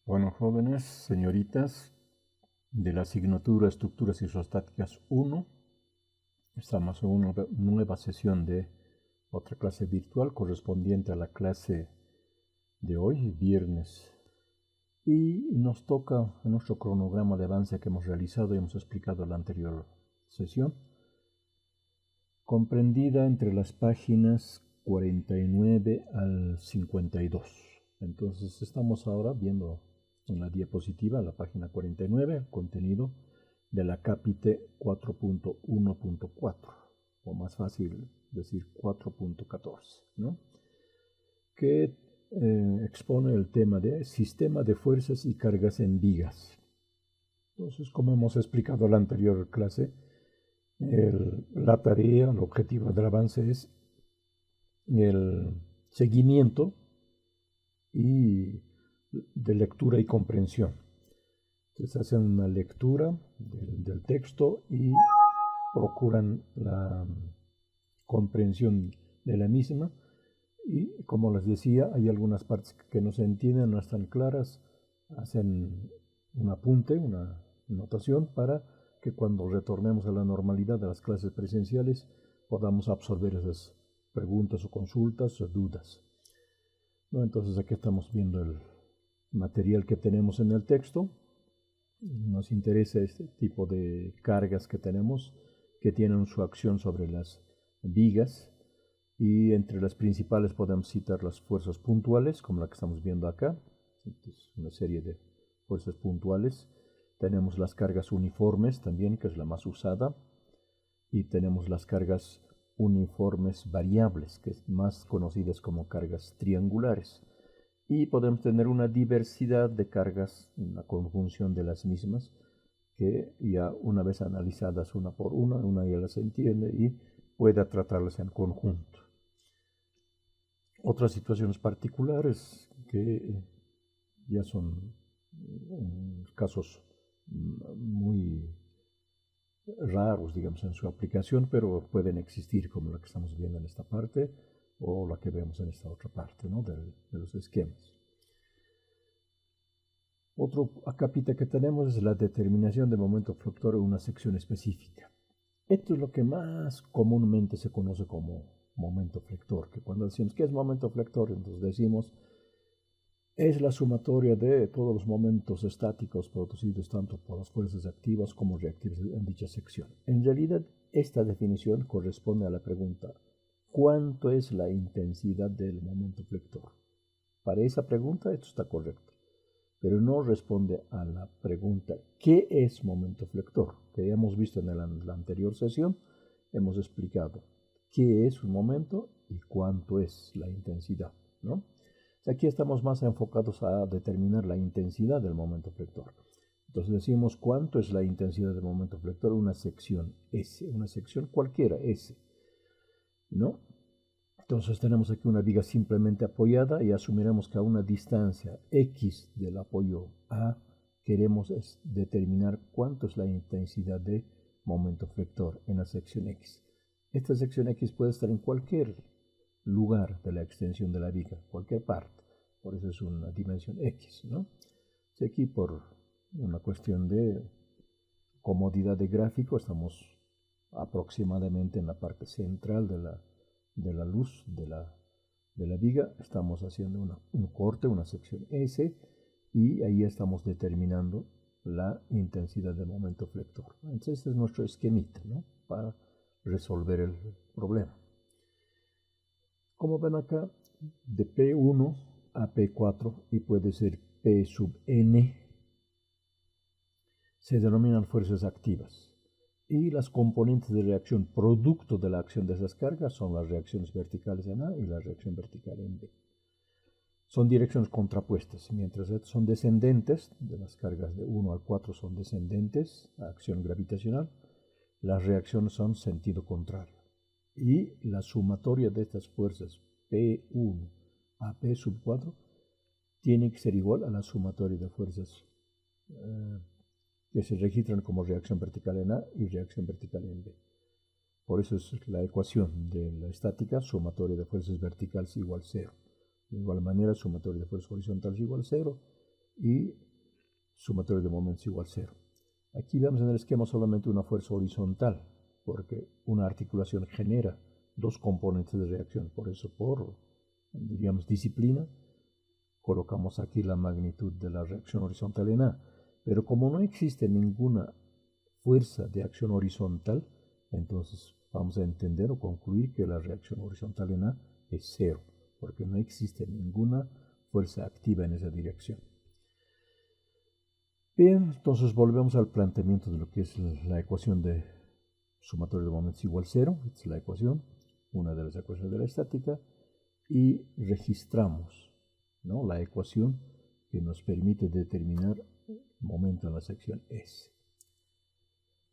Bueno, jóvenes, señoritas, de la asignatura Estructuras Isostáticas 1, estamos en una nueva sesión de otra clase virtual correspondiente a la clase de hoy, viernes. Y nos toca en nuestro cronograma de avance que hemos realizado y hemos explicado en la anterior sesión, comprendida entre las páginas 49 al 52. Entonces estamos ahora viendo en la diapositiva, la página 49, el contenido de la Capite 4.1.4, o más fácil decir 4.14, ¿no? Que expone el tema de sistema de fuerzas y cargas en vigas. Entonces, como hemos explicado en la anterior clase, la tarea, el objetivo del avance es el seguimiento y de lectura y comprensión. Entonces hacen una lectura del texto y procuran la comprensión de la misma. Y como les decía, hay algunas partes que no se entienden, no están claras, hacen un apunte, una notación para que cuando retornemos a la normalidad de las clases presenciales podamos absorber esas preguntas o consultas o dudas. ¿No? Entonces aquí estamos viendo el material que tenemos en el texto. Nos interesa este tipo de cargas que tenemos que tienen su acción sobre las vigas, y entre las principales podemos citar las fuerzas puntuales, como la que estamos viendo acá. Es una serie de fuerzas puntuales. Tenemos las cargas uniformes también, que es la más usada, y tenemos las cargas uniformes variables, que es más conocidas como cargas triangulares. Y podemos tener una diversidad de cargas, una conjunción de las mismas, que ya una vez analizadas una por una ya las entiende y puede tratarlas en conjunto. Otras situaciones particulares que ya son casos muy raros, digamos, en su aplicación, pero pueden existir, como la que estamos viendo en esta parte o la que vemos en esta otra parte, ¿no? de los esquemas. Otro capítulo que tenemos es la determinación de momento fluctuar en una sección específica. Esto es lo que más comúnmente se conoce como momento flector, que cuando decimos ¿qué es momento flector? Entonces decimos es la sumatoria de todos los momentos estáticos producidos tanto por las fuerzas activas como reactivas en dicha sección. En realidad, esta definición corresponde a la pregunta ¿cuánto es la intensidad del momento flector? Para esa pregunta esto está correcto, pero no responde a la pregunta ¿qué es momento flector? Que ya hemos visto en la anterior sesión, hemos explicado qué es un momento y cuánto es la intensidad, ¿no? Aquí estamos más enfocados a determinar la intensidad del momento flector. Entonces decimos cuánto es la intensidad del momento flector, una sección S, una sección cualquiera S, ¿no? Entonces tenemos aquí una viga simplemente apoyada y asumiremos que a una distancia X del apoyo A queremos determinar cuánto es la intensidad de momento flector en la sección X. Esta sección X puede estar en cualquier lugar de la extensión de la viga, cualquier parte. Por eso es una dimensión X, ¿no? Y aquí por una cuestión de comodidad de gráfico estamos aproximadamente en la parte central de la luz de la viga. Estamos haciendo un corte, una sección S, y ahí estamos determinando la intensidad de momento flector. Entonces este es nuestro esquemita, ¿no? Para resolver el problema. Como ven acá, de P1 a P4 y puede ser P sub N, se denominan fuerzas activas. Y las componentes de reacción producto de la acción de esas cargas son las reacciones verticales en A y la reacción vertical en B. Son direcciones contrapuestas, mientras son descendentes, de las cargas de 1 al 4 son descendentes a acción gravitacional, las reacciones son sentido contrario. Y la sumatoria de estas fuerzas P1 a P sub 4 tiene que ser igual a la sumatoria de fuerzas que se registran como reacción vertical en A y reacción vertical en B. Por eso es la ecuación de la estática, sumatoria de fuerzas verticales igual 0. De igual manera, sumatoria de fuerzas horizontales igual 0 y sumatorio de momentos igual 0. Aquí vemos en el esquema solamente una fuerza horizontal, porque una articulación genera dos componentes de reacción. Por eso, por, diríamos, disciplina, colocamos aquí la magnitud de la reacción horizontal en A. Pero como no existe ninguna fuerza de acción horizontal, entonces vamos a entender o concluir que la reacción horizontal en A es 0, porque no existe ninguna fuerza activa en esa dirección. Bien, entonces volvemos al planteamiento de lo que es la ecuación de sumatorio de momentos igual 0. Esta es la ecuación, una de las ecuaciones de la estática, y registramos, ¿no?, la ecuación que nos permite determinar el momento en la sección S.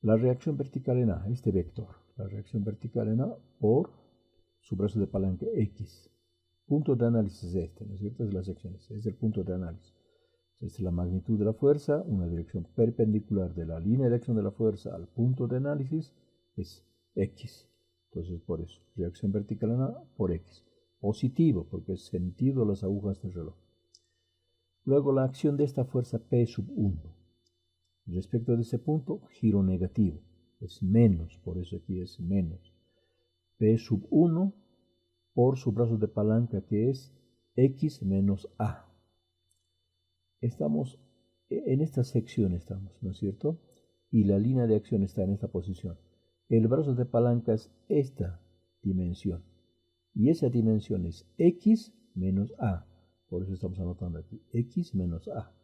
La reacción vertical en A, este vector, la reacción vertical en A por su brazo de palanca X. Punto de análisis es este, ¿no es cierto? Es la sección S, es el punto de análisis. Esta es la magnitud de la fuerza, una dirección perpendicular de la línea de acción de la fuerza al punto de análisis es X. Entonces, por eso, reacción vertical en A por X. Positivo, porque es sentido las agujas del reloj. Luego, la acción de esta fuerza P sub 1. Respecto de ese punto, giro negativo. Es menos, por eso aquí es menos. P sub 1 por su brazo de palanca, que es X menos A. Estamos en esta sección, ¿no es cierto? Y la línea de acción está en esta posición. El brazo de palanca es esta dimensión. Y esa dimensión es X menos A. Por eso estamos anotando aquí, X menos A.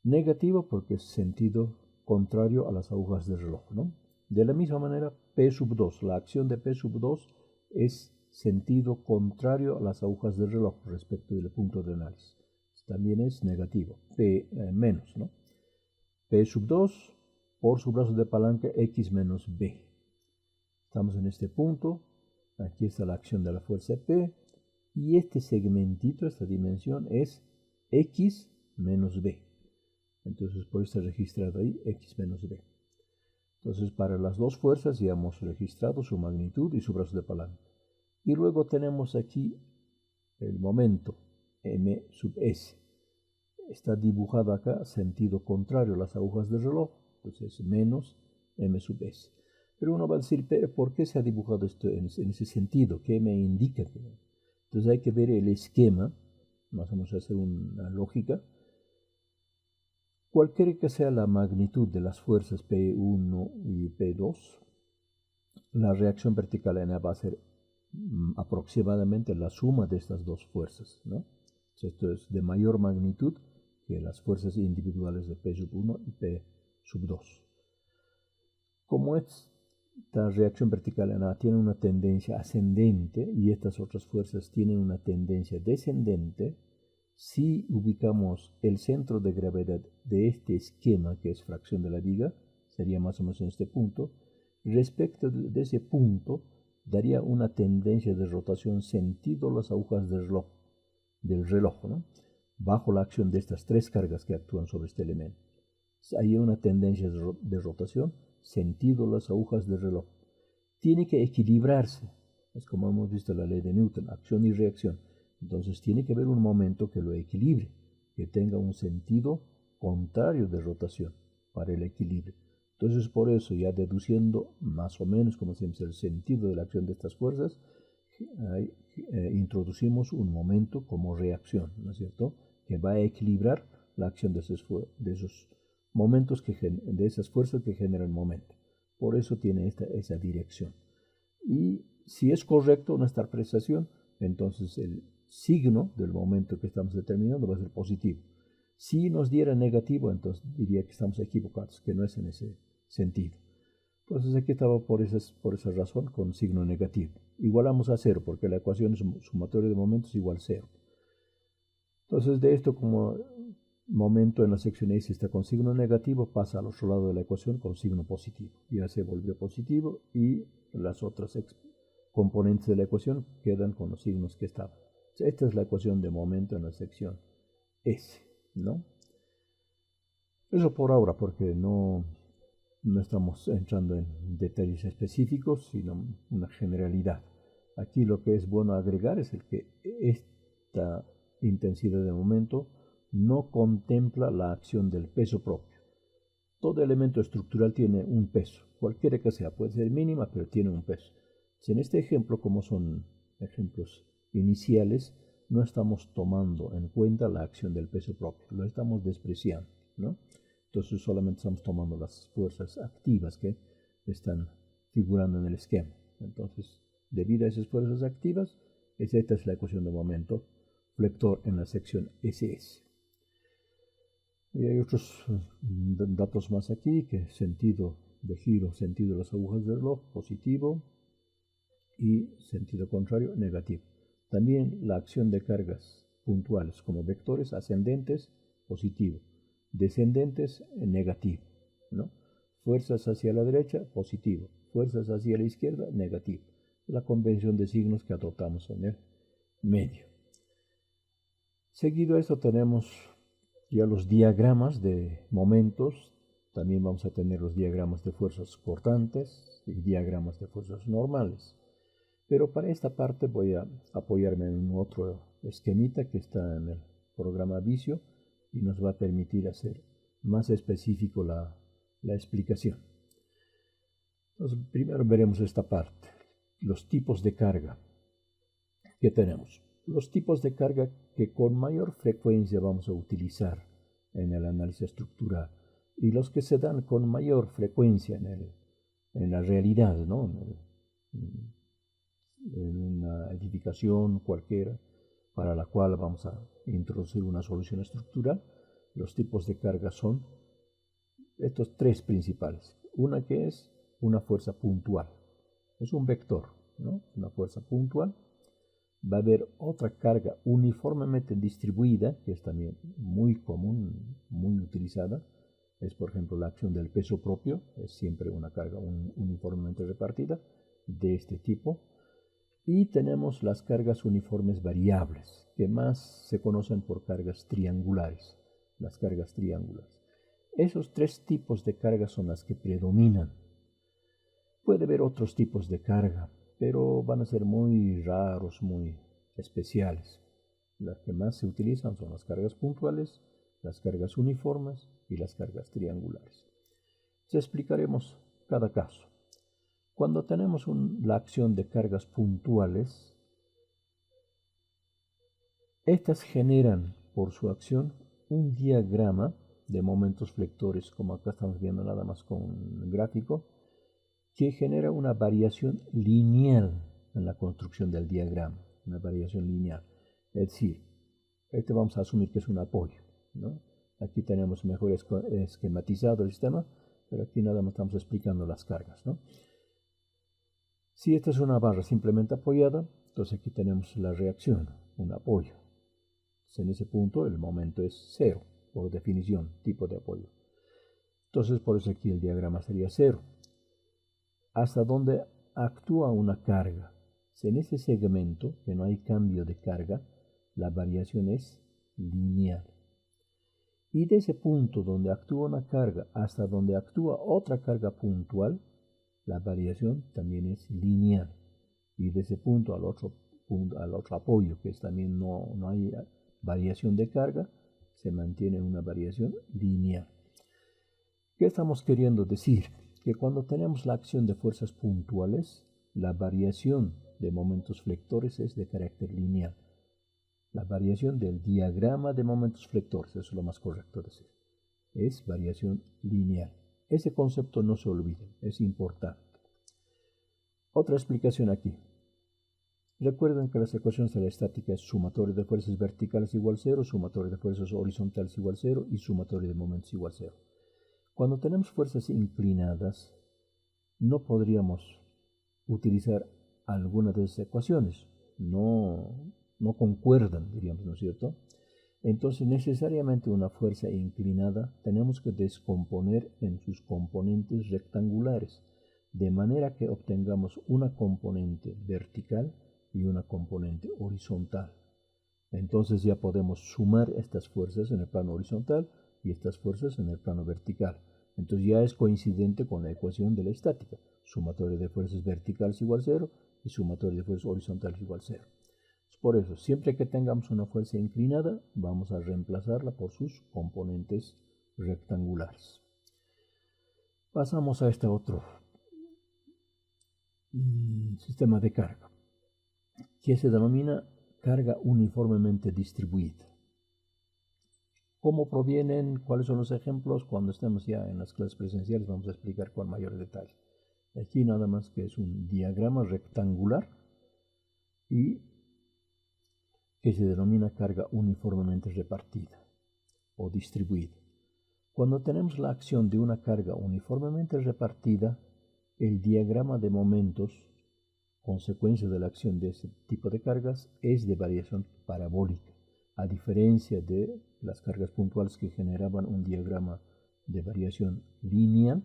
Negativo porque es sentido contrario a las agujas del reloj, ¿no? De la misma manera, P sub 2, la acción de P sub 2 es sentido contrario a las agujas del reloj respecto del punto de análisis. También es negativo, P menos, ¿no? P sub 2 por su brazo de palanca X menos B. Estamos en este punto, aquí está la acción de la fuerza P, y este segmentito, esta dimensión es X menos B. Entonces, por eso está registrado ahí X menos B. Entonces, para las dos fuerzas ya hemos registrado su magnitud y su brazo de palanca. Y luego tenemos aquí el momento, M sub S. Está dibujado acá sentido contrario a las agujas del reloj, entonces menos M sub S. Pero uno va a decir, pero ¿por qué se ha dibujado esto en ese sentido? ¿Qué me indica? Entonces hay que ver el esquema, vamos a hacer una lógica. Cualquiera que sea la magnitud de las fuerzas P1 y P2, la reacción vertical en A va a ser aproximadamente la suma de estas dos fuerzas, ¿no? Esto es de mayor magnitud que las fuerzas individuales de P sub 1 y P sub 2. Como esta reacción vertical en A tiene una tendencia ascendente y estas otras fuerzas tienen una tendencia descendente, si ubicamos el centro de gravedad de este esquema, que es fracción de la viga, sería más o menos en este punto, respecto de ese punto daría una tendencia de rotación sentido las agujas del reloj, ¿no?, bajo la acción de estas tres cargas que actúan sobre este elemento. Hay una tendencia de rotación sentido las agujas del reloj. Tiene que equilibrarse, es como hemos visto la ley de Newton, acción y reacción. Entonces tiene que haber un momento que lo equilibre, que tenga un sentido contrario de rotación para el equilibrio. Entonces por eso, ya deduciendo más o menos como siempre el sentido de la acción de estas fuerzas, introducimos un momento como reacción, ¿no es cierto?, que va a equilibrar la acción de esos momentos, de esas fuerzas que generan el momento. Por eso tiene esa dirección. Y si es correcto nuestra apreciación, entonces el signo del momento que estamos determinando va a ser positivo. Si nos diera negativo, entonces diría que estamos equivocados, que no es en ese sentido. Entonces aquí estaba por esa razón con signo negativo. Igualamos a 0 porque la ecuación es sumatorio de momentos igual 0. Entonces de esto, como momento en la sección S está con signo negativo, pasa al otro lado de la ecuación con signo positivo. Ya se volvió positivo y las otras componentes de la ecuación quedan con los signos que estaban. Esta es la ecuación de momento en la sección S, ¿no? Eso por ahora, porque no estamos entrando en detalles específicos, sino una generalidad. Aquí lo que es bueno agregar es el que esta intensidad de momento no contempla la acción del peso propio. Todo elemento estructural tiene un peso, cualquiera que sea, puede ser mínima, pero tiene un peso. Si en este ejemplo, como son ejemplos iniciales, no estamos tomando en cuenta la acción del peso propio, lo estamos despreciando, ¿no? Entonces solamente estamos tomando las fuerzas activas que están figurando en el esquema. Entonces, debido a esas fuerzas activas, esta es la ecuación de momento flector en la sección SS. Y hay otros datos más aquí, que sentido de giro, sentido de las agujas del reloj, positivo, y sentido contrario, negativo. También la acción de cargas puntuales como vectores ascendentes, positivo, descendentes, negativo, ¿no? Fuerzas hacia la derecha, positivo, fuerzas hacia la izquierda, negativo. La convención de signos que adoptamos en el medio. Seguido a esto tenemos ya los diagramas de momentos. También vamos a tener los diagramas de fuerzas cortantes y diagramas de fuerzas normales. Pero para esta parte voy a apoyarme en un otro esquemita que está en el programa Visio y nos va a permitir hacer más específico la explicación. Entonces, primero veremos esta parte, los tipos de carga que tenemos. Los tipos de carga que con mayor frecuencia vamos a utilizar en el análisis estructural y los que se dan con mayor frecuencia en la realidad, ¿no? En una edificación cualquiera para la cual vamos a introducir una solución estructural. Los tipos de carga son estos tres principales. Una que es una fuerza puntual, es un vector, ¿no? Una fuerza puntual. Va a haber otra carga uniformemente distribuida, que es también muy común, muy utilizada. Es, por ejemplo, la acción del peso propio, es siempre una carga uniformemente repartida de este tipo. Y tenemos las cargas uniformes variables, que más se conocen por cargas triangulares, las cargas triangulares. Esos tres tipos de cargas son las que predominan. Puede haber otros tipos de carga, pero van a ser muy raros, muy especiales. Las que más se utilizan son las cargas puntuales, las cargas uniformes y las cargas triangulares. Entonces explicaremos cada caso. Cuando tenemos la acción de cargas puntuales, estas generan por su acción un diagrama de momentos flectores, como acá estamos viendo nada más con un gráfico, que genera una variación lineal en la construcción del diagrama, una variación lineal. Es decir, vamos a asumir que es un apoyo, ¿no? Aquí tenemos mejor esquematizado el sistema, pero aquí nada más estamos explicando las cargas, ¿no? Si esta es una barra simplemente apoyada, entonces aquí tenemos la reacción, un apoyo. Entonces en ese punto el momento es cero, por definición, tipo de apoyo. Entonces por eso aquí el diagrama sería cero. Hasta donde actúa una carga. Si en ese segmento, que no hay cambio de carga, la variación es lineal. Y de ese punto donde actúa una carga hasta donde actúa otra carga puntual, la variación también es lineal. Y de ese punto al otro apoyo, que también no hay variación de carga, se mantiene una variación lineal. ¿Qué estamos queriendo decir? Que cuando tenemos la acción de fuerzas puntuales, la variación de momentos flectores es de carácter lineal. La variación del diagrama de momentos flectores, eso es lo más correcto decir, es variación lineal. Ese concepto no se olvide, es importante. Otra explicación aquí. Recuerden que las ecuaciones de la estática es sumatorio de fuerzas verticales igual 0, sumatorio de fuerzas horizontales igual 0 y sumatorio de momentos igual 0. Cuando tenemos fuerzas inclinadas, no podríamos utilizar alguna de esas ecuaciones. No concuerdan, diríamos, ¿no es cierto? Entonces, necesariamente una fuerza inclinada tenemos que descomponer en sus componentes rectangulares, de manera que obtengamos una componente vertical y una componente horizontal. Entonces ya podemos sumar estas fuerzas en el plano horizontal y estas fuerzas en el plano vertical. Entonces ya es coincidente con la ecuación de la estática. Sumatorio de fuerzas verticales igual 0 y sumatorio de fuerzas horizontales igual 0. Por eso, siempre que tengamos una fuerza inclinada, vamos a reemplazarla por sus componentes rectangulares. Pasamos a este otro sistema de carga, que se denomina carga uniformemente distribuida. ¿Cómo provienen? ¿Cuáles son los ejemplos? Cuando estemos ya en las clases presenciales vamos a explicar con mayor detalle. Aquí nada más que es un diagrama rectangular y que se denomina carga uniformemente repartida o distribuida. Cuando tenemos la acción de una carga uniformemente repartida, el diagrama de momentos, consecuencia de la acción de ese tipo de cargas, es de variación parabólica, a diferencia de las cargas puntuales que generaban un diagrama de variación lineal.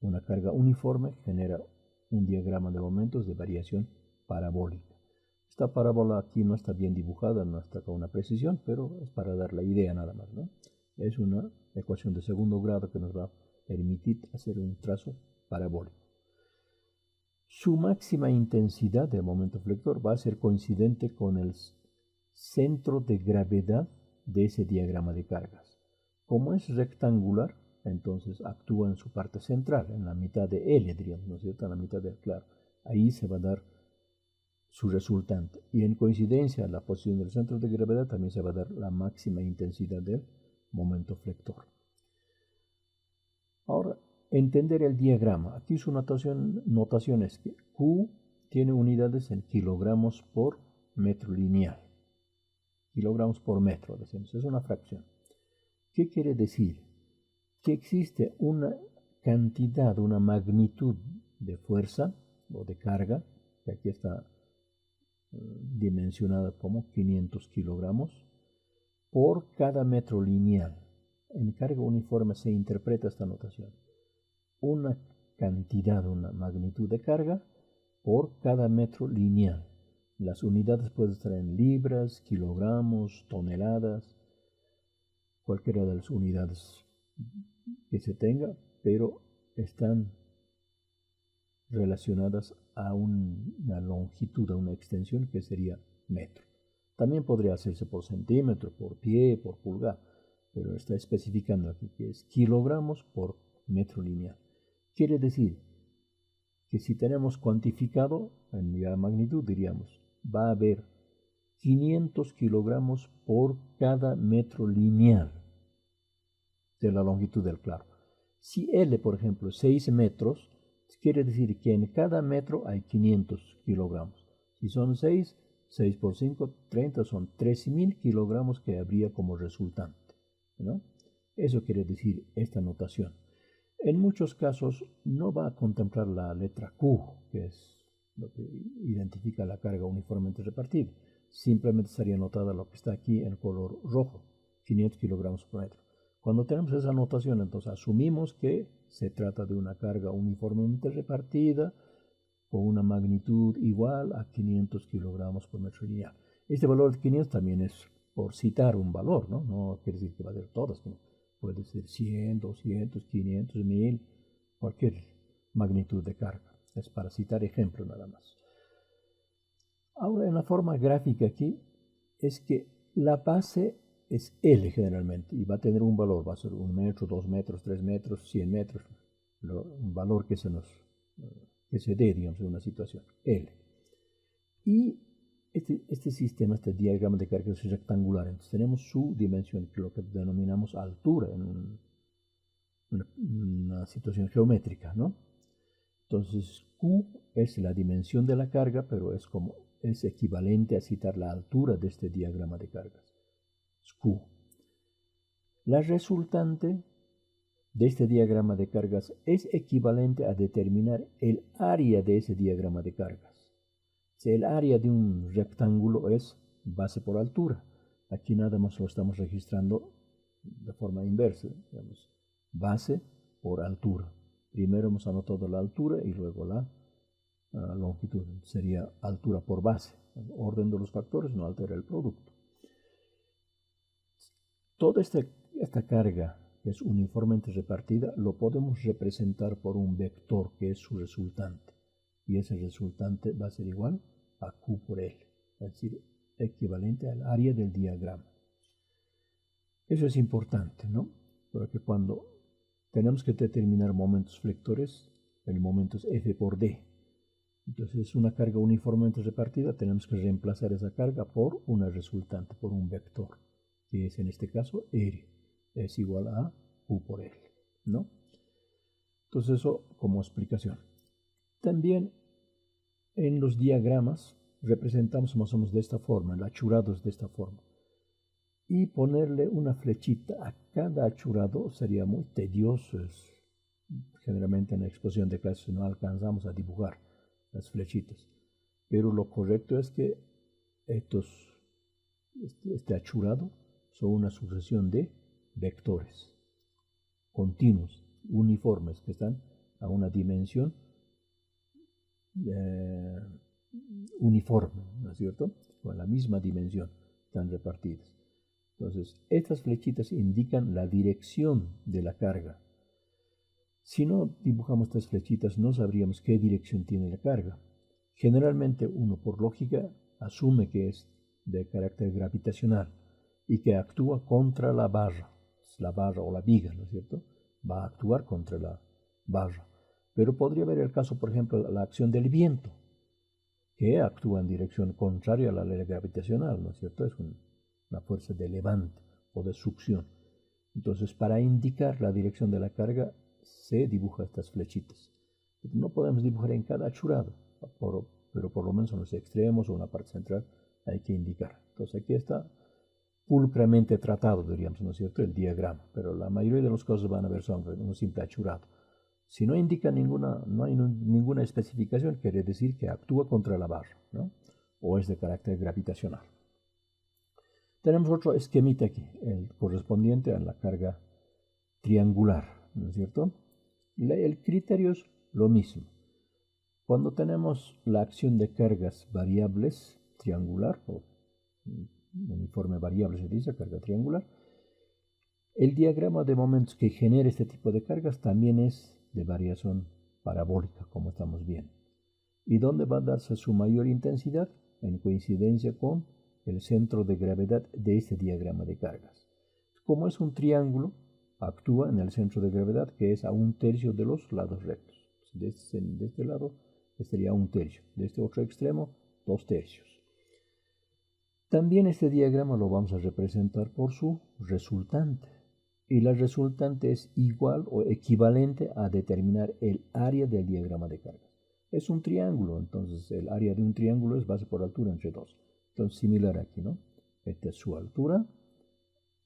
Una carga uniforme genera un diagrama de momentos de variación parabólica. Esta parábola aquí no está bien dibujada, no está con una precisión, pero es para dar la idea nada más, ¿no? Es una ecuación de segundo grado que nos va a permitir hacer un trazo parabólico. Su máxima intensidad del momento flector va a ser coincidente con el centro de gravedad de ese diagrama de cargas. Como es rectangular, entonces actúa en su parte central, en la mitad de L, diríamos, ¿no es cierto? En la mitad del claro. Ahí se va a dar su resultante. Y en coincidencia a la posición del centro de gravedad también se va a dar la máxima intensidad del momento flector. Ahora, entender el diagrama. Aquí su notación es que Q tiene unidades en kilogramos por metro lineal. Kilogramos por metro, decimos. Es una fracción. ¿Qué quiere decir? Que existe una cantidad, una magnitud de fuerza o de carga, que aquí está dimensionada como 500 kilogramos, por cada metro lineal. En carga uniforme se interpreta esta notación. Una cantidad, una magnitud de carga por cada metro lineal. Las unidades pueden estar en libras, kilogramos, toneladas, cualquiera de las unidades que se tenga, pero están relacionadas a una longitud, a una extensión que sería metro. También podría hacerse por centímetro, por pie, por pulgada, pero está especificando aquí que es kilogramos por metro lineal. Quiere decir que si tenemos cuantificado en la magnitud, diríamos, va a haber 500 kilogramos por cada metro lineal de la longitud del claro. Si L, por ejemplo, es 6 metros, quiere decir que en cada metro hay 500 kilogramos. Si son 6 por 5, 30, son 13.000 kilogramos que habría como resultante, ¿no? Eso quiere decir esta notación. En muchos casos no va a contemplar la letra Q, que es lo que identifica la carga uniformemente repartida. Simplemente estaría anotada lo que está aquí en color rojo, 500 kilogramos por metro. Cuando tenemos esa notación, entonces asumimos que se trata de una carga uniformemente repartida con una magnitud igual a 500 kilogramos por metro lineal. Este valor de 500 también es por citar un valor, ¿no? No quiere decir que va a ser todas, puede ser 100, 200, 500, 1000, cualquier magnitud de carga. Es para citar ejemplos nada más. Ahora, en la forma gráfica aquí, es que la base es L generalmente y va a tener un valor, va a ser 1 metro, 2 metros, 3 metros, 100 metros, un valor que se dé, digamos, en una situación, L. Y este sistema, este diagrama de carga es rectangular, entonces tenemos su dimensión, que es lo que denominamos altura en una situación geométrica, ¿no? Entonces Q es la dimensión de la carga, pero es equivalente a citar la altura de este diagrama de cargas. Es Q. La resultante de este diagrama de cargas es equivalente a determinar el área de ese diagrama de cargas. Si el área de un rectángulo es base por altura, aquí nada más lo estamos registrando de forma inversa, digamos, base por altura. Primero hemos anotado la altura y luego la longitud. Sería altura por base. El orden de los factores no altera el producto. Toda esta carga que es uniformemente repartida lo podemos representar por un vector que es su resultante. Y ese resultante va a ser igual a Q por L. Es decir, equivalente al área del diagrama. Eso es importante, ¿no? Porque cuando tenemos que determinar momentos flectores, el momento es F por D. Entonces, es una carga uniformemente repartida, tenemos que reemplazar esa carga por una resultante, por un vector, que es en este caso R, es igual a U por L, ¿no? Entonces, eso como explicación. También en los diagramas representamos más o menos de esta forma, el achurado es de esta forma. Y ponerle una flechita a cada achurado sería muy tedioso. Generalmente en la exposición de clases no alcanzamos a dibujar las flechitas. Pero lo correcto es que este achurado son una sucesión de vectores continuos, uniformes, que están a una dimensión uniforme, ¿no es cierto? Con la misma dimensión, están repartidas. Entonces, estas flechitas indican la dirección de la carga. Si no dibujamos estas flechitas, no sabríamos qué dirección tiene la carga. Generalmente uno, por lógica, asume que es de carácter gravitacional y que actúa contra la barra o la viga, ¿no es cierto? Va a actuar contra la barra. Pero podría haber el caso, por ejemplo, la acción del viento, que actúa en dirección contraria a la ley gravitacional, ¿no es cierto? Es una fuerza de levante o de succión. Entonces, para indicar la dirección de la carga, se dibuja estas flechitas. No podemos dibujar en cada achurado, pero por lo menos en los extremos o en la parte central hay que indicar. Entonces, aquí está pulcramente tratado, diríamos, ¿no es cierto?, el diagrama, pero la mayoría de los casos van a ver son un simple achurado. Si no indica no hay ninguna especificación, quiere decir que actúa contra la barra, ¿no? O es de carácter gravitacional. Tenemos otro esquemita aquí, el correspondiente a la carga triangular, ¿no es cierto? El criterio es lo mismo. Cuando tenemos la acción de cargas variables triangular, o uniforme variable se dice, carga triangular, el diagrama de momentos que genera este tipo de cargas también es de variación parabólica, como estamos viendo. ¿Y dónde va a darse su mayor intensidad? En coincidencia con el centro de gravedad de este diagrama de cargas. Como es un triángulo, actúa en el centro de gravedad, que es a 1/3 de los lados rectos. De este lado, sería 1/3. De este otro extremo, 2/3. También este diagrama lo vamos a representar por su resultante. Y la resultante es igual o equivalente a determinar el área del diagrama de cargas. Es un triángulo, entonces el área de un triángulo es base por altura entre 2. Entonces, similar aquí, ¿no? Esta es su altura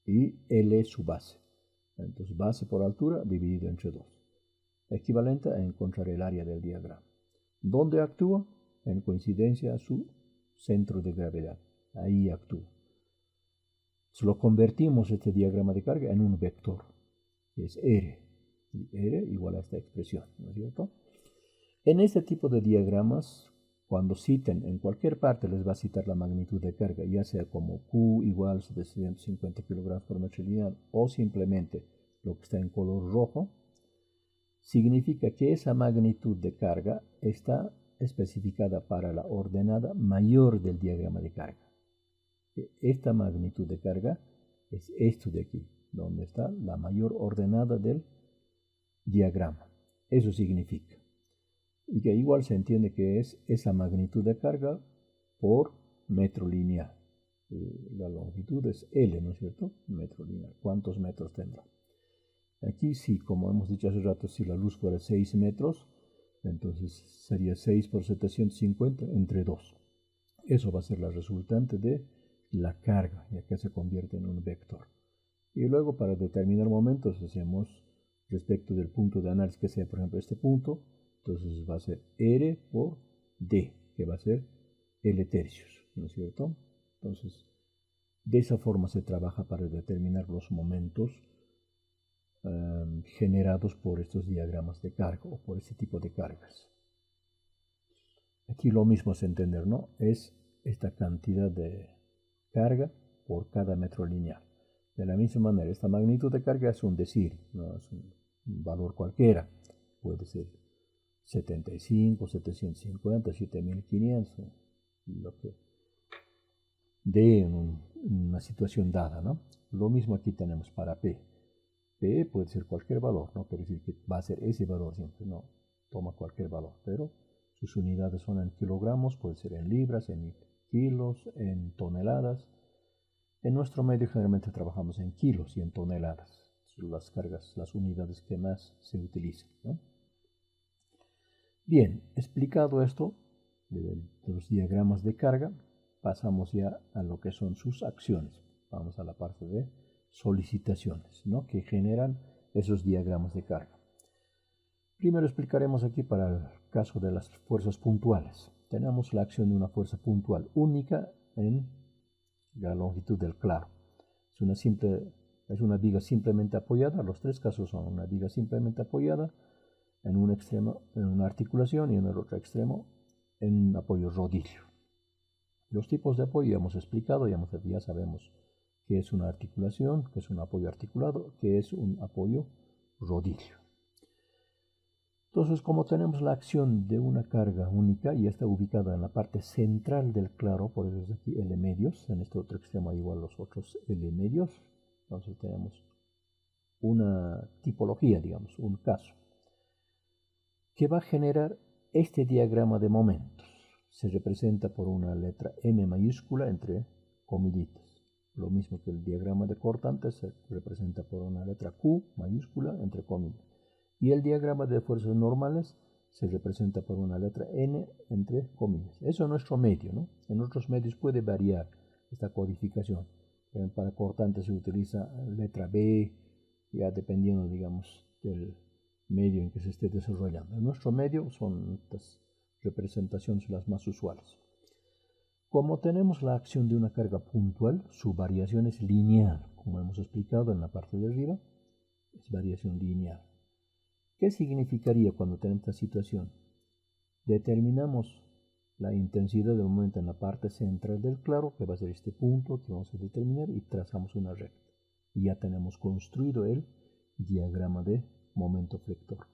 y L es su base. Entonces, base por altura dividido entre 2. Equivalente a encontrar el área del diagrama. ¿Dónde actúa? En coincidencia a su centro de gravedad. Ahí actúa. Entonces, lo convertimos este diagrama de carga en un vector, que es R. Y R igual a esta expresión, ¿no es cierto? En este tipo de diagramas, cuando citen en cualquier parte, les va a citar la magnitud de carga, ya sea como Q igual a 750 kilogramos por metro lineal o simplemente lo que está en color rojo, significa que esa magnitud de carga está especificada para la ordenada mayor del diagrama de carga. Esta magnitud de carga es esto de aquí, donde está la mayor ordenada del diagrama. Eso significa. Y que igual se entiende que es esa magnitud de carga por metro lineal. La longitud es L, ¿no es cierto? Metro lineal. ¿Cuántos metros tendrá? Aquí sí, como hemos dicho hace rato, si la luz fuera 6 metros, entonces sería 6 por 750 entre 2. Eso va a ser la resultante de la carga, ya que se convierte en un vector. Y luego para determinar momentos hacemos respecto del punto de análisis que sea, por ejemplo, este punto. Entonces va a ser R por D, que va a ser L tercios, ¿no es cierto? Entonces, de esa forma se trabaja para determinar los momentos generados por estos diagramas de carga o por este tipo de cargas. Aquí lo mismo es entender, ¿no? Es esta cantidad de carga por cada metro lineal. De la misma manera, esta magnitud de carga es un decir, no es un valor cualquiera. Puede ser 75, 750, 7500, lo que D en una situación dada, ¿no? Lo mismo aquí tenemos para P. P puede ser cualquier valor, no quiere decir que va a ser ese valor siempre, no, toma cualquier valor, pero sus unidades son en kilogramos, puede ser en libras, en kilos, en toneladas. En nuestro medio generalmente trabajamos en kilos y en toneladas, son las cargas, las unidades que más se utilizan, ¿no? Bien, explicado esto de los diagramas de carga, pasamos ya a lo que son sus acciones. Vamos a la parte de solicitaciones, ¿no?, que generan esos diagramas de carga. Primero explicaremos aquí para el caso de las fuerzas puntuales. Tenemos la acción de una fuerza puntual única en la longitud del claro. Es una viga simplemente apoyada. Los tres casos son una viga simplemente apoyada en un extremo en una articulación y en el otro extremo en un apoyo rodillo. Los tipos de apoyo ya hemos explicado, ya sabemos qué es una articulación, qué es un apoyo articulado, qué es un apoyo rodillo. Entonces, como tenemos la acción de una carga única y está ubicada en la parte central del claro, por eso es aquí L medios, en este otro extremo hay igual los otros L medios, entonces tenemos una tipología, digamos, un caso, que va a generar este diagrama de momentos. Se representa por una letra M mayúscula entre comillitas. Lo mismo que el diagrama de cortantes se representa por una letra Q mayúscula entre comillas. Y el diagrama de fuerzas normales se representa por una letra N entre comillas. Eso es nuestro medio, ¿no? En otros medios puede variar esta codificación. Para cortantes se utiliza letra B, ya dependiendo, digamos, del medio en que se esté desarrollando. En nuestro medio son estas representaciones las más usuales. Como tenemos la acción de una carga puntual, su variación es lineal, como hemos explicado en la parte de arriba, es variación lineal. ¿Qué significaría cuando tenemos esta situación? Determinamos la intensidad del momento en la parte central del claro, que va a ser este punto que vamos a determinar, y trazamos una recta. Y ya tenemos construido el diagrama de momento flector.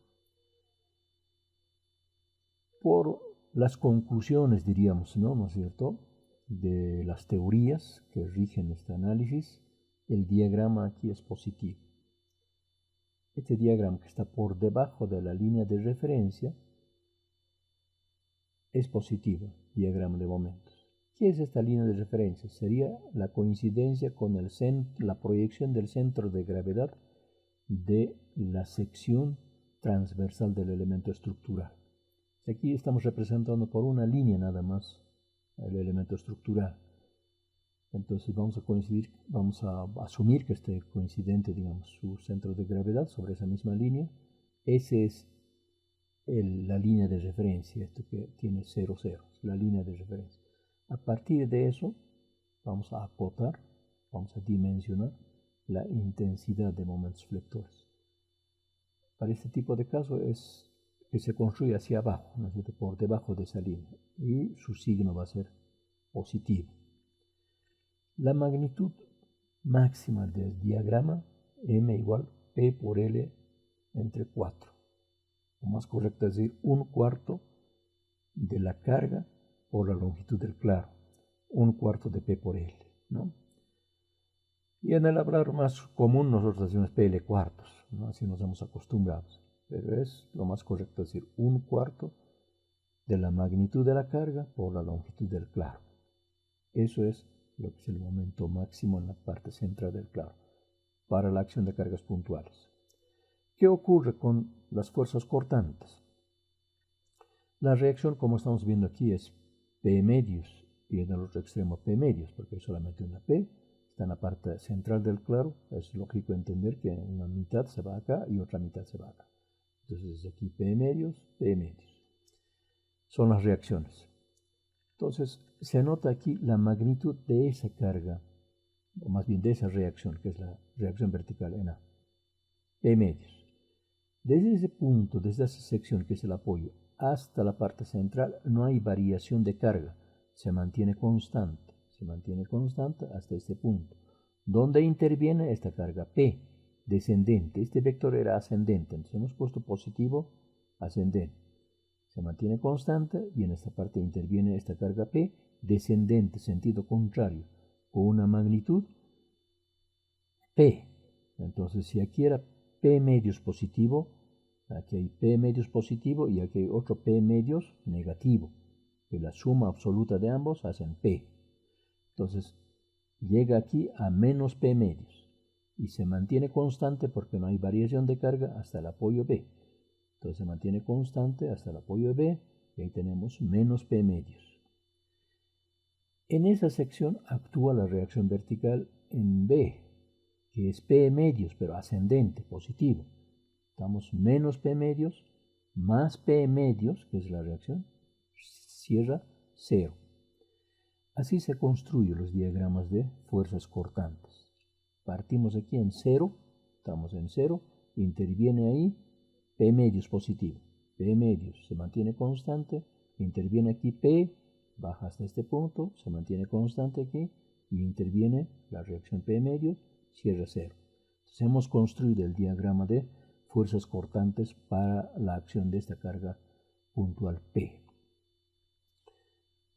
Por las conclusiones, diríamos, ¿no es cierto?, de las teorías que rigen este análisis, el diagrama aquí es positivo. Este diagrama que está por debajo de la línea de referencia es positivo, diagrama de momentos. ¿Qué es esta línea de referencia? Sería la coincidencia con la proyección del centro de gravedad de la sección transversal del elemento estructural. Aquí estamos representando por una línea nada más el elemento estructural. Entonces vamos a asumir que esté coincidente, digamos, su centro de gravedad sobre esa misma línea. Esa es la línea de referencia, esto que tiene 0, 0, la línea de referencia. A partir de eso vamos a acotar, vamos a dimensionar la intensidad de momentos flectores. Para este tipo de caso es que se construye hacia abajo, ¿no es cierto?, por debajo de esa línea, y su signo va a ser positivo. La magnitud máxima del diagrama, M igual P por L entre 4. O más correcto es decir, 1/4 de la carga por la longitud del claro, 1/4 de P por L, ¿no? Y en el hablar más común nosotros decimos PL cuartos, ¿no? Así nos hemos acostumbrado. Pero es lo más correcto decir 1/4 de la magnitud de la carga por la longitud del claro. Eso es lo que es el momento máximo en la parte central del claro para la acción de cargas puntuales. ¿Qué ocurre con las fuerzas cortantes? La reacción, como estamos viendo aquí, es P medios y en el otro extremo P medios, porque hay solamente una P, está en la parte central del claro. Es lógico entender que una mitad se va acá y otra mitad se va acá. Entonces aquí P medios, P medios. Son las reacciones. Entonces se nota aquí la magnitud de esa carga, o más bien de esa reacción, que es la reacción vertical en A. P medios. Desde ese punto, desde esa sección que es el apoyo, hasta la parte central no hay variación de carga, se mantiene constante hasta este punto, donde interviene esta carga P, descendente. Este vector era ascendente, entonces hemos puesto positivo, ascendente. Se mantiene constante y en esta parte interviene esta carga P, descendente, sentido contrario, con una magnitud P. Entonces, si aquí era P medios positivo, aquí hay P medios positivo y aquí hay otro P medios negativo, que la suma absoluta de ambos hacen P. Entonces, llega aquí a menos P medios y se mantiene constante porque no hay variación de carga hasta el apoyo B. Entonces se mantiene constante hasta el apoyo B y ahí tenemos menos P medios. En esa sección actúa la reacción vertical en B, que es P medios, pero ascendente, positivo. Estamos menos P medios, más P medios, que es la reacción, cierra 0. Así se construyen los diagramas de fuerzas cortantes. Partimos aquí en 0, estamos en 0, interviene ahí P medios positivo. P medios se mantiene constante, interviene aquí P, baja hasta este punto, se mantiene constante aquí y interviene la reacción P medios, cierra 0. Entonces hemos construido el diagrama de fuerzas cortantes para la acción de esta carga puntual P.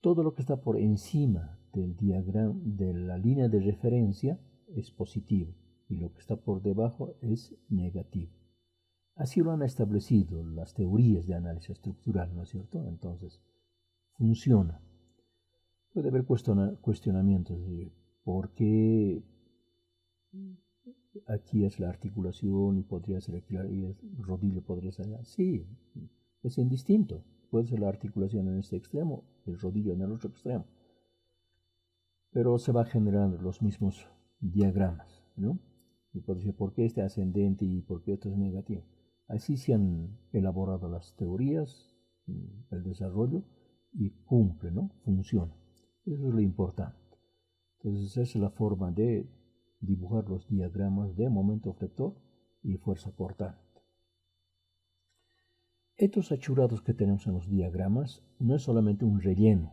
Todo lo que está por encima del diagrama de la línea de referencia es positivo y lo que está por debajo es negativo. Así lo han establecido las teorías de análisis estructural, ¿no es cierto? Entonces, funciona. Puede haber cuestionamientos de por qué aquí es la articulación y podría ser aquí y el rodillo podría ser allá. Sí, es indistinto. Puede ser la articulación en este extremo, el rodillo en el otro extremo. Pero se va generando los mismos diagramas, ¿no? Y puede decir por qué este ascendente y por qué esto es negativo. Así se han elaborado las teorías, el desarrollo, y cumple, ¿no? Funciona. Eso es lo importante. Entonces, esa es la forma de dibujar los diagramas de momento flector y fuerza cortante. Estos achurados que tenemos en los diagramas no es solamente un relleno,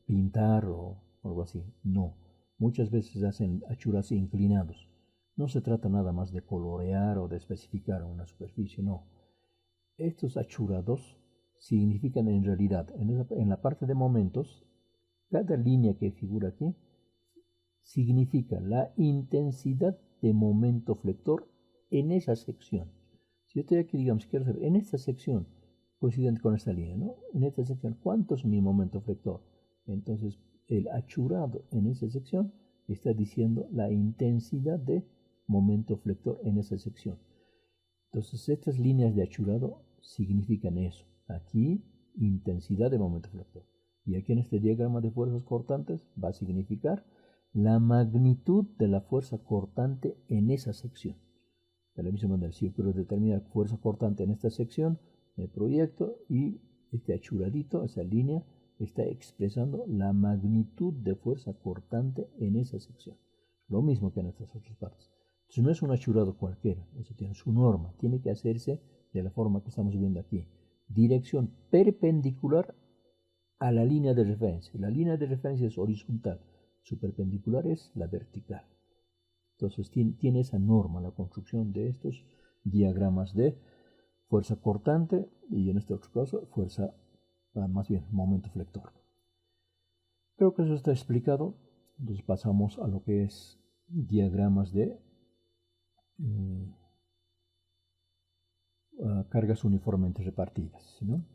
pintar o algo así, no. Muchas veces hacen achurados inclinados. No se trata nada más de colorear o de especificar una superficie, no. Estos achurados significan en realidad, en la parte de momentos, cada línea que figura aquí significa la intensidad de momento flector en esa sección. Si yo estoy aquí, digamos, quiero saber, en esta sección, coincidente con esta línea, ¿no? En esta sección, ¿cuánto es mi momento flector? Entonces, el achurado en esa sección está diciendo la intensidad de momento flector en esa sección. Entonces, estas líneas de achurado significan eso. Aquí, intensidad de momento flector. Y aquí en este diagrama de fuerzas cortantes va a significar la magnitud de la fuerza cortante en esa sección. De la misma manera, si yo quiero determinar fuerza cortante en esta sección, me proyecto y este achuradito, esa línea, está expresando la magnitud de fuerza cortante en esa sección. Lo mismo que en estas otras partes. Entonces no es un achurado cualquiera, eso tiene su norma, tiene que hacerse de la forma que estamos viendo aquí. Dirección perpendicular a la línea de referencia. La línea de referencia es horizontal, su perpendicular es la vertical. Entonces tiene esa norma la construcción de estos diagramas de fuerza cortante y en este otro caso fuerza, más bien momento flector. Creo que eso está explicado. Entonces pasamos a lo que es diagramas de cargas uniformemente repartidas, ¿no?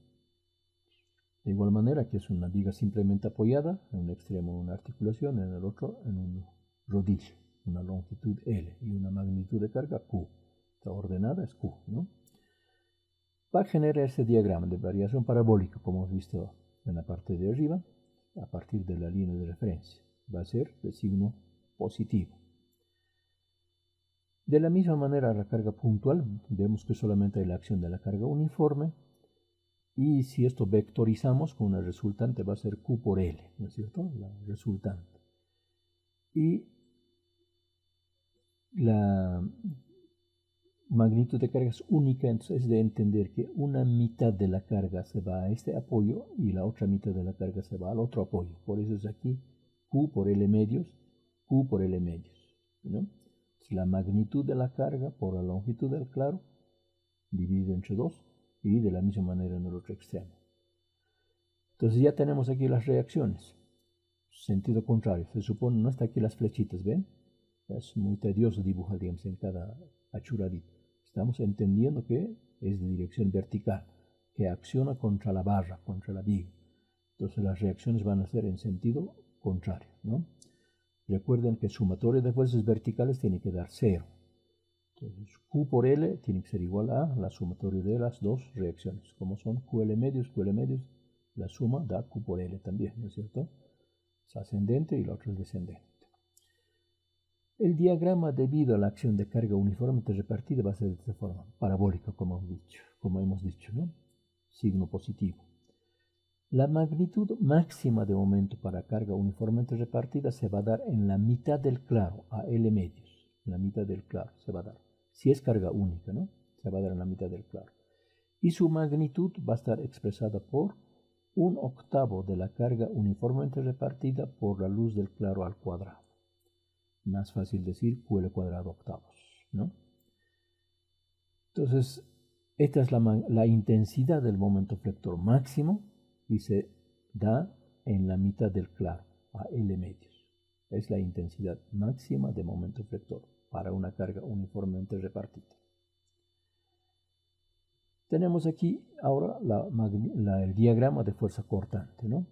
De igual manera que es una viga simplemente apoyada, en un extremo una articulación, en el otro en un rodillo, una longitud L y una magnitud de carga Q. Esta ordenada es Q, ¿no? Va a generar ese diagrama de variación parabólica, como hemos visto en la parte de arriba, a partir de la línea de referencia. Va a ser de signo positivo. De la misma manera, la carga puntual, vemos que solamente hay la acción de la carga uniforme, y si esto vectorizamos con una resultante va a ser Q por L, ¿no es cierto? La resultante. Y la magnitud de carga es única, entonces es de entender que una mitad de la carga se va a este apoyo y la otra mitad de la carga se va al otro apoyo. Por eso es aquí Q por L medios, Q por L medios, ¿no? Entonces, la magnitud de la carga por la longitud del claro dividido entre 2 y de la misma manera en el otro extremo. Entonces ya tenemos aquí las reacciones. sentido contrario. Se supone, no está aquí las flechitas, ¿ven? Es muy tedioso dibujar, digamos, en cada achuradito. Estamos entendiendo que es de dirección vertical, que acciona contra la barra, contra la viga. Entonces las reacciones van a ser en sentido contrario, ¿no? Recuerden que el sumatorio de fuerzas verticales tiene que dar 0. Entonces Q por L tiene que ser igual a la sumatoria de las dos reacciones. Como son QL medios, la suma da Q por L también, ¿no es cierto? Es ascendente y la otra es descendente. El diagrama debido a la acción de carga uniformemente repartida va a ser de esta forma, parabólica como hemos dicho, ¿no? Signo positivo. La magnitud máxima de momento para carga uniformemente repartida se va a dar en la mitad del claro, a L medios. En la mitad del claro se va a dar. Si es carga única, ¿no? Se va a dar en la mitad del claro. Y su magnitud va a estar expresada por 1/8 de la carga uniformemente repartida por la luz del claro al cuadrado. Más fácil decir QL cuadrado octavos, ¿no? Entonces, esta es la intensidad del momento flector máximo y se da en la mitad del claro, a L medios. Es la intensidad máxima de momento flector para una carga uniformemente repartida. Tenemos aquí ahora el diagrama de fuerza cortante, ¿no?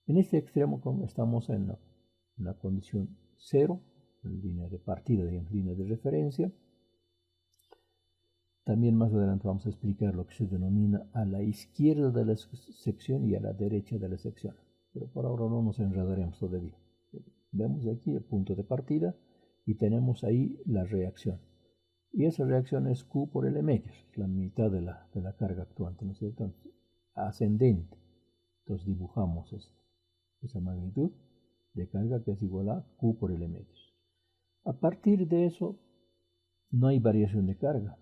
En este extremo estamos en la condición 0, en línea de partida, digamos, línea de referencia. También más adelante vamos a explicar lo que se denomina a la izquierda de la sección y a la derecha de la sección. Pero por ahora no nos enredaremos todavía. Vemos aquí el punto de partida y tenemos ahí la reacción. Y esa reacción es Q por L medios, es la mitad de la carga actuante, ¿no es cierto? Entonces, ascendente. Entonces dibujamos esa magnitud de carga que es igual a Q por L medios. A partir de eso, no hay variación de carga,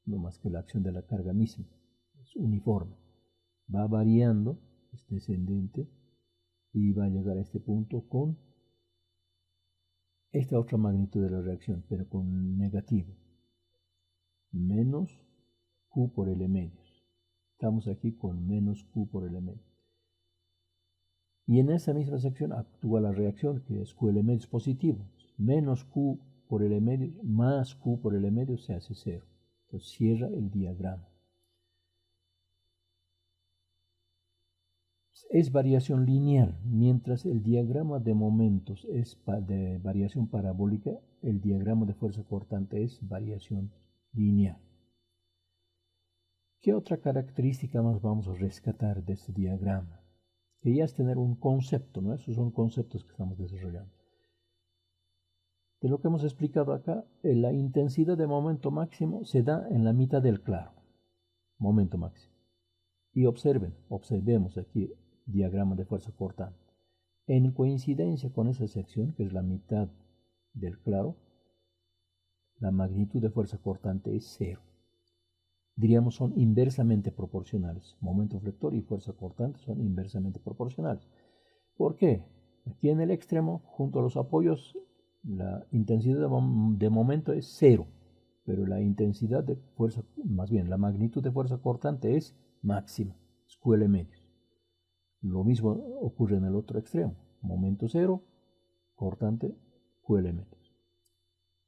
no más que la acción de la carga misma. Es uniforme. Va variando, es descendente, y va a llegar a este punto con esta otra magnitud de la reacción, pero con negativo. Menos Q por L medios. Estamos aquí con menos Q por L medios. Y en esa misma sección actúa la reacción, que es QL medios positivo. Menos Q por L medios más Q por L medios se hace 0. Entonces cierra el diagrama. Es variación lineal, mientras el diagrama de momentos es de variación parabólica, el diagrama de fuerza cortante es variación lineal. ¿Qué otra característica más vamos a rescatar de este diagrama? Que ya es tener un concepto, ¿no? Esos son conceptos que estamos desarrollando. De lo que hemos explicado acá, la intensidad de momento máximo se da en la mitad del claro, momento máximo. Y observemos aquí diagrama de fuerza cortante. En coincidencia con esa sección, que es la mitad del claro, la magnitud de fuerza cortante es 0. Diríamos son inversamente proporcionales. Momento flector y fuerza cortante son inversamente proporcionales. ¿Por qué? Aquí en el extremo, junto a los apoyos, la intensidad de momento es 0, pero la intensidad de fuerza, más bien la magnitud de fuerza cortante es máxima, es QL medios. Lo mismo ocurre en el otro extremo, momento 0, cortante QL medios.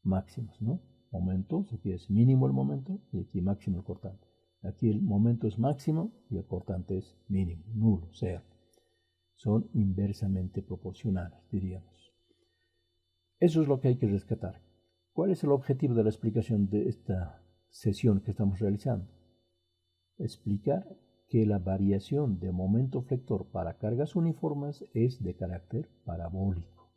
Máximas, ¿no? Momentos, aquí es mínimo el momento y aquí máximo el cortante. Aquí el momento es máximo y el cortante es mínimo, nulo, 0. Son inversamente proporcionales, diríamos. Eso es lo que hay que rescatar. ¿Cuál es el objetivo de la explicación de esta sesión que estamos realizando? Explicar que la variación de momento flector para cargas uniformes es de carácter parabólico,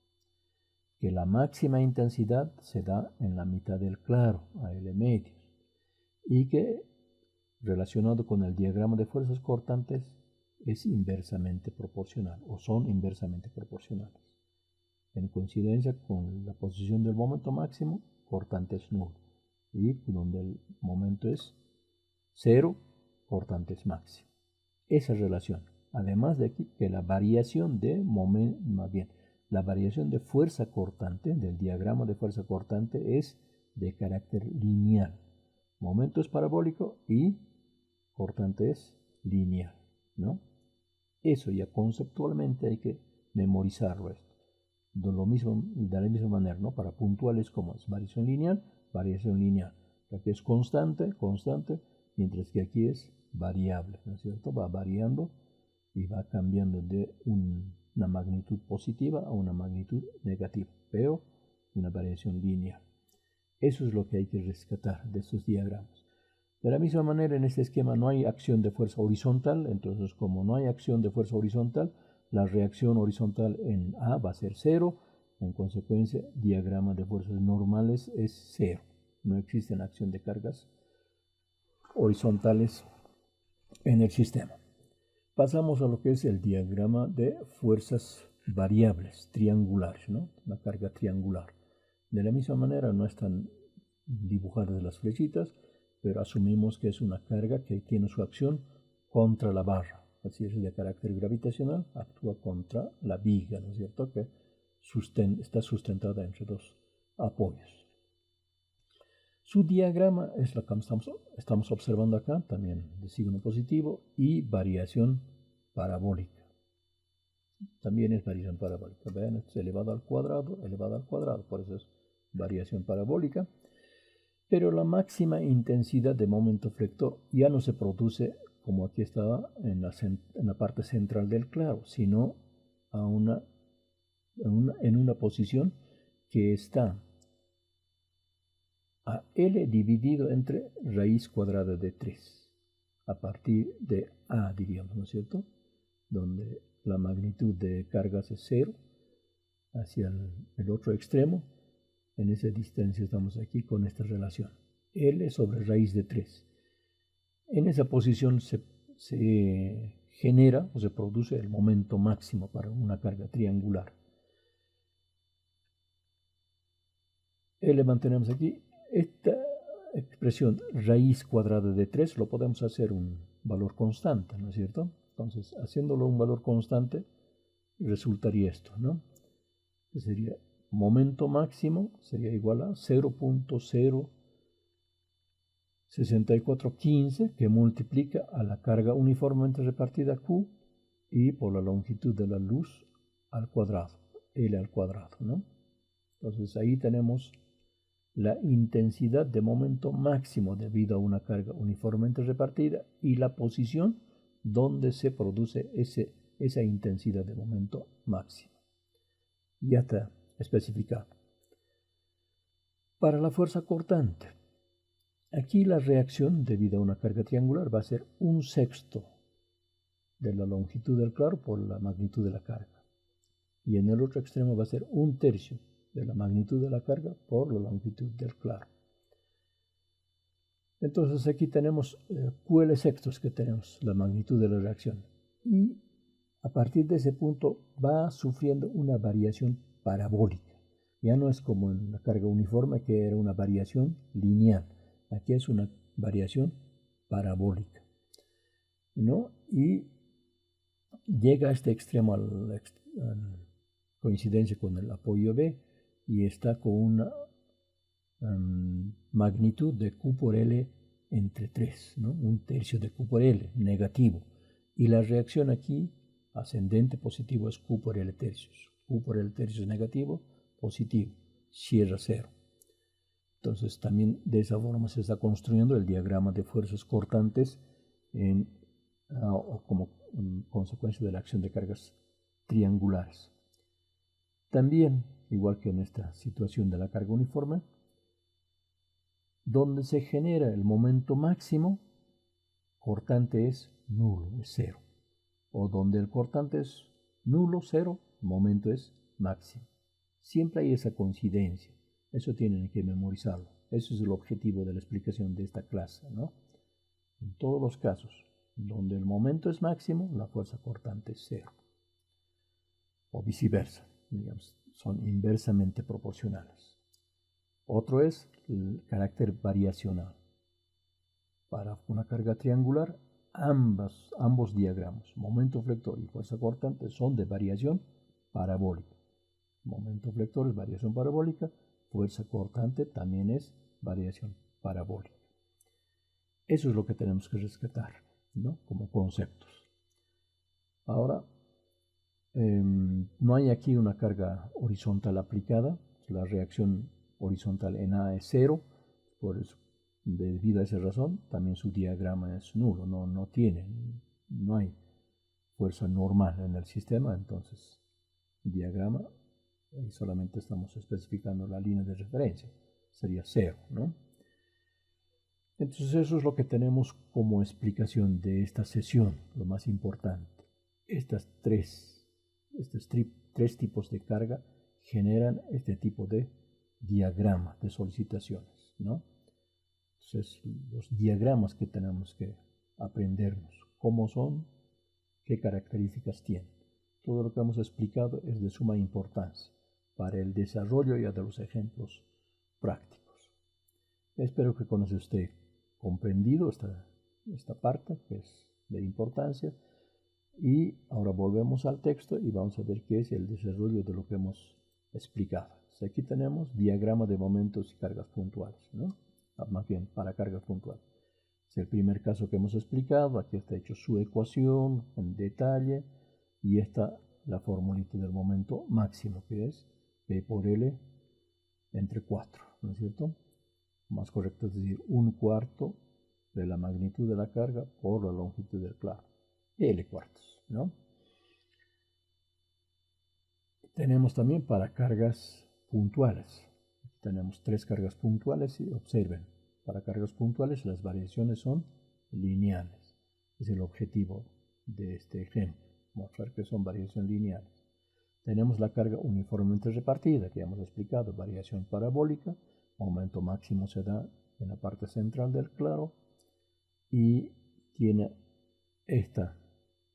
que la máxima intensidad se da en la mitad del claro, a L medios, y que relacionado con el diagrama de fuerzas cortantes es inversamente proporcional o son inversamente proporcionales. En coincidencia con la posición del momento máximo, cortante es nulo, y donde el momento es 0, cortante es máximo. Esa relación, además de aquí que la variación de momento, más bien, la variación de fuerza cortante del diagrama de fuerza cortante es de carácter lineal. Momento es parabólico y cortante es lineal, ¿no? Eso ya conceptualmente hay que memorizarlo esto. De la misma manera, ¿no? Para puntuales, como es variación lineal. Aquí es constante, mientras que aquí es variable, ¿no es cierto? Va variando y va cambiando de una magnitud positiva a una magnitud negativa, pero una variación lineal. Eso es lo que hay que rescatar de estos diagramas. De la misma manera, en este esquema no hay acción de fuerza horizontal, entonces como no hay acción de fuerza horizontal, la reacción horizontal en A va a ser 0, en consecuencia, diagrama de fuerzas normales es 0. No existen acción de cargas horizontales en el sistema. Pasamos a lo que es el diagrama de fuerzas variables, triangulares, ¿no? Una carga triangular. De la misma manera no están dibujadas las flechitas, pero asumimos que es una carga que tiene su acción contra la barra. Así es, de carácter gravitacional, actúa contra la viga, ¿no es cierto? Que está sustentada entre dos apoyos. Su diagrama es lo que estamos observando acá, también de signo positivo y variación parabólica. También es variación parabólica. Vean, esto es elevado al cuadrado, por eso es variación parabólica. Pero la máxima intensidad de momento flector ya no se produce como aquí estaba en la parte central del claro, sino en una posición que está a L dividido entre raíz cuadrada de 3, a partir de A, diríamos, ¿no es cierto? Donde la magnitud de cargas es 0, hacia el otro extremo. En esa distancia estamos aquí con esta relación, L sobre raíz de 3. En esa posición se genera o se produce el momento máximo para una carga triangular. L mantenemos aquí. Esta expresión raíz cuadrada de 3 lo podemos hacer un valor constante, ¿no es cierto? Entonces, haciéndolo un valor constante, resultaría esto, ¿no? Que sería momento máximo, sería igual a 0.06415, que multiplica a la carga uniformemente repartida Q y por la longitud de la luz al cuadrado, L al cuadrado, ¿no? Entonces ahí tenemos la intensidad de momento máximo debido a una carga uniformemente repartida y la posición donde se produce esa intensidad de momento máximo. Ya está especificado. Para la fuerza cortante, aquí la reacción debido a una carga triangular va a ser 1/6 de la longitud del claro por la magnitud de la carga. Y en el otro extremo va a ser 1/3 de la magnitud de la carga por la longitud del claro. Entonces aquí tenemos QL sextos, que tenemos la magnitud de la reacción. Y a partir de ese punto va sufriendo una variación parabólica. Ya no es como en la carga uniforme, que era una variación lineal. Aquí es una variación parabólica, ¿no? Y llega a este extremo a la coincidencia con el apoyo B y está con una magnitud de Q por L entre 3, ¿no? 1/3 de Q por L, negativo. Y la reacción aquí, ascendente positivo, es Q por L tercios. Q por L tercios negativo, positivo, cierra 0. Entonces también de esa forma se está construyendo el diagrama de fuerzas cortantes como consecuencia de la acción de cargas triangulares. También, igual que en esta situación de la carga uniforme, donde se genera el momento máximo, cortante es nulo, es 0. O donde el cortante es nulo, 0, momento es máximo. Siempre hay esa coincidencia. Eso tienen que memorizarlo. Eso es el objetivo de la explicación de esta clase, ¿no? En todos los casos, donde el momento es máximo, la fuerza cortante es 0. O viceversa, digamos, son inversamente proporcionales. Otro es el carácter variacional. Para una carga triangular, ambos diagramas, momento flector y fuerza cortante, son de variación parabólica. Momento flector es variación parabólica, fuerza cortante también es variación parabólica. Eso es lo que tenemos que rescatar, ¿no? Como conceptos. Ahora No hay aquí una carga horizontal aplicada, la reacción horizontal en A es 0, por eso, debido a esa razón, también su diagrama es nulo, no hay fuerza normal en el sistema, entonces diagrama, y solamente estamos especificando la línea de referencia, sería 0, ¿no? Entonces eso es lo que tenemos como explicación de esta sesión, lo más importante. Estos tres tipos de carga generan este tipo de diagrama de solicitaciones, ¿no? Entonces los diagramas que tenemos que aprendernos, cómo son, qué características tienen. Todo lo que hemos explicado es de suma importancia para el desarrollo ya de los ejemplos prácticos. Espero que con eso esté comprendido esta parte que es de importancia, y ahora volvemos al texto y vamos a ver qué es el desarrollo de lo que hemos explicado. Entonces, aquí tenemos diagrama de momentos y cargas puntuales, ¿no? Más bien para cargas puntuales. Es el primer caso que hemos explicado. Aquí está hecho su ecuación en detalle y está la formulita del momento máximo, que es P por L entre 4, ¿no es cierto? Más correcto es decir, 1/4 de la magnitud de la carga por la longitud del claro, L cuartos, ¿no? Tenemos también para cargas puntuales. Tenemos 3 cargas puntuales y observen, para cargas puntuales las variaciones son lineales. Es el objetivo de este ejemplo, mostrar que son variaciones lineales. Tenemos la carga uniformemente repartida, que ya hemos explicado, variación parabólica, momento máximo se da en la parte central del claro y tiene esta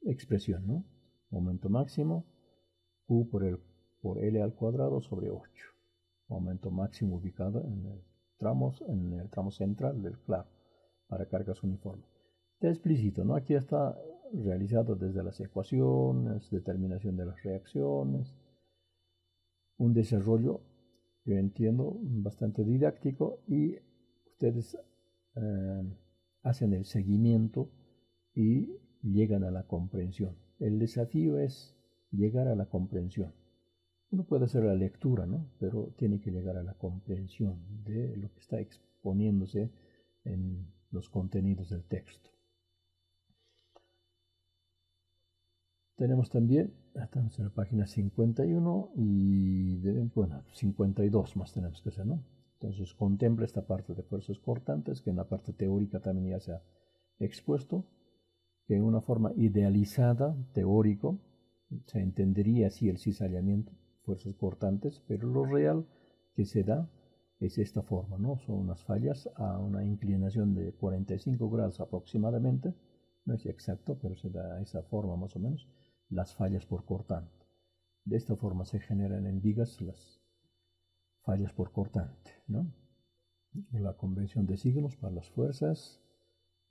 expresión, ¿no? Momento máximo, Q por L al cuadrado sobre 8. Momento máximo ubicado en el tramo central del claro para cargas uniformes. Está explícito, ¿no? Aquí está realizado desde las ecuaciones, determinación de las reacciones, un desarrollo, yo entiendo, bastante didáctico, y ustedes hacen el seguimiento y llegan a la comprensión. El desafío es llegar a la comprensión. Uno puede hacer la lectura, ¿no? Pero tiene que llegar a la comprensión de lo que está exponiéndose en los contenidos del texto. Tenemos también, estamos en la página 51 y, bueno, 52 más tenemos que hacer, ¿no? Entonces contempla esta parte de fuerzas cortantes, que en la parte teórica también ya se ha expuesto, que en una forma idealizada, teórico, se entendería así el cizallamiento, fuerzas cortantes, pero lo real que se da es esta forma, ¿no? Son unas fallas a una inclinación de 45 grados aproximadamente, no es exacto, pero se da esa forma más o menos, las fallas por cortante. De esta forma se generan en vigas las fallas por cortante, ¿no? La convención de signos para las fuerzas,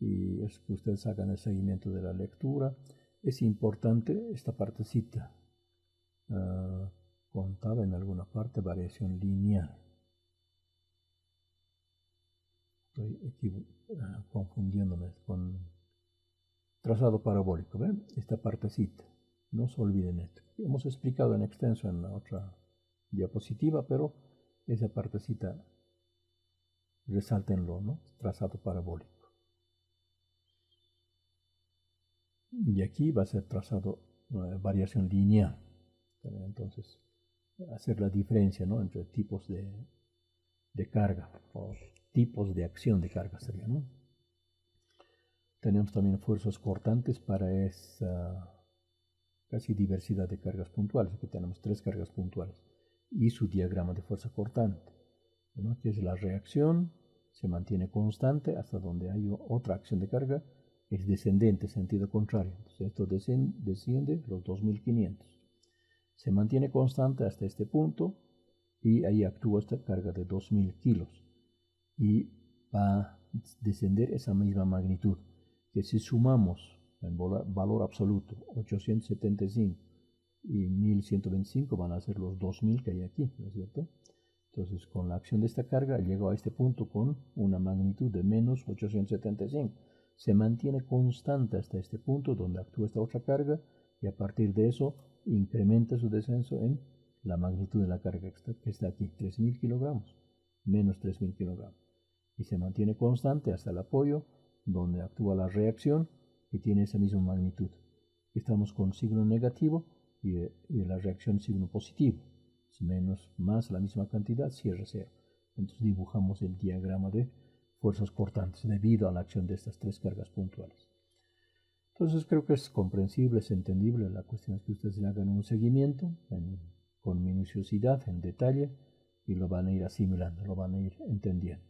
y es que ustedes hagan el seguimiento de la lectura. Es importante esta partecita. Contaba en alguna parte variación lineal. Estoy confundiéndome con trazado parabólico. ¿Ven? Esta partecita. No se olviden esto. Hemos explicado en extenso en la otra diapositiva, pero esa partecita resáltenlo, ¿no? Trazado parabólico. Y aquí va a ser trazado variación lineal. Entonces, hacer la diferencia, ¿no? Entre tipos de carga o tipos de acción de carga sería, ¿no? Tenemos también fuerzas cortantes para esa casi diversidad de cargas puntuales. Aquí tenemos 3 cargas puntuales y su diagrama de fuerza cortante, ¿no? Aquí es la reacción, se mantiene constante hasta donde hay otra acción de carga, es descendente, sentido contrario. Entonces esto desciende los 2500. Se mantiene constante hasta este punto y ahí actúa esta carga de 2000 kilos y va a descender esa misma magnitud, que si sumamos en valor absoluto 875 y 1125 van a ser los 2000 que hay aquí, ¿no es cierto? Entonces con la acción de esta carga llegó a este punto con una magnitud de menos 875. Se mantiene constante hasta este punto donde actúa esta otra carga y a partir de eso incrementa su descenso en la magnitud de la carga que está aquí, 3.000 kilogramos, menos 3.000 kilogramos. Y se mantiene constante hasta el apoyo, donde actúa la reacción que tiene esa misma magnitud. Estamos con signo negativo y la reacción signo positivo. Menos más la misma cantidad, cierra cero. Entonces dibujamos el diagrama de fuerzas cortantes debido a la acción de estas tres cargas puntuales. Entonces creo que es comprensible, es entendible. La cuestión es que ustedes le hagan un seguimiento con minuciosidad, en detalle, y lo van a ir asimilando, lo van a ir entendiendo.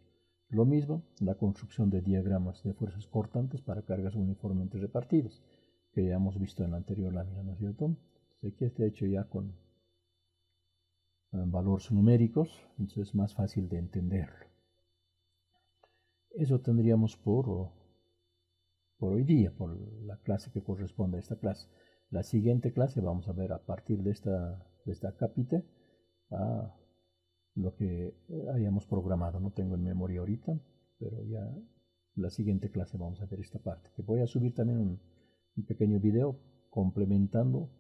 Lo mismo, la construcción de diagramas de fuerzas cortantes para cargas uniformemente repartidas, que ya hemos visto en la anterior lámina, ¿no es cierto? Entonces aquí está hecho ya con valores numéricos, entonces es más fácil de entenderlo. Eso tendríamos por hoy día, por la clase que corresponde a esta clase. La siguiente clase vamos a ver a partir de esta capite a lo que hayamos programado. No tengo en memoria ahorita, pero ya la siguiente clase vamos a ver esta parte. Que voy a subir también un pequeño video complementando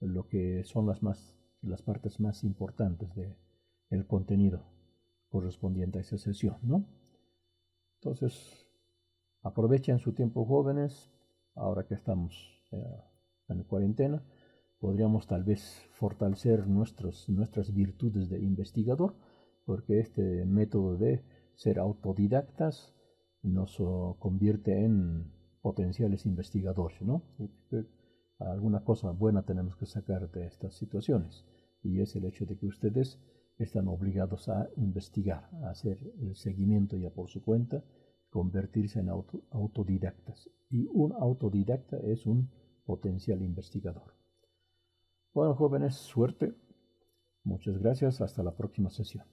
lo que son las partes más importantes del contenido correspondiente a esa sesión, ¿no? Entonces, aprovechen su tiempo, jóvenes. Ahora que estamos en cuarentena, podríamos tal vez fortalecer nuestras virtudes de investigador, porque este método de ser autodidactas nos convierte en potenciales investigadores, ¿no? Alguna cosa buena tenemos que sacar de estas situaciones, y es el hecho de que ustedes están obligados a investigar, a hacer el seguimiento ya por su cuenta, convertirse en autodidactas. Y un autodidacta es un potencial investigador. Bueno, jóvenes, suerte. Muchas gracias. Hasta la próxima sesión.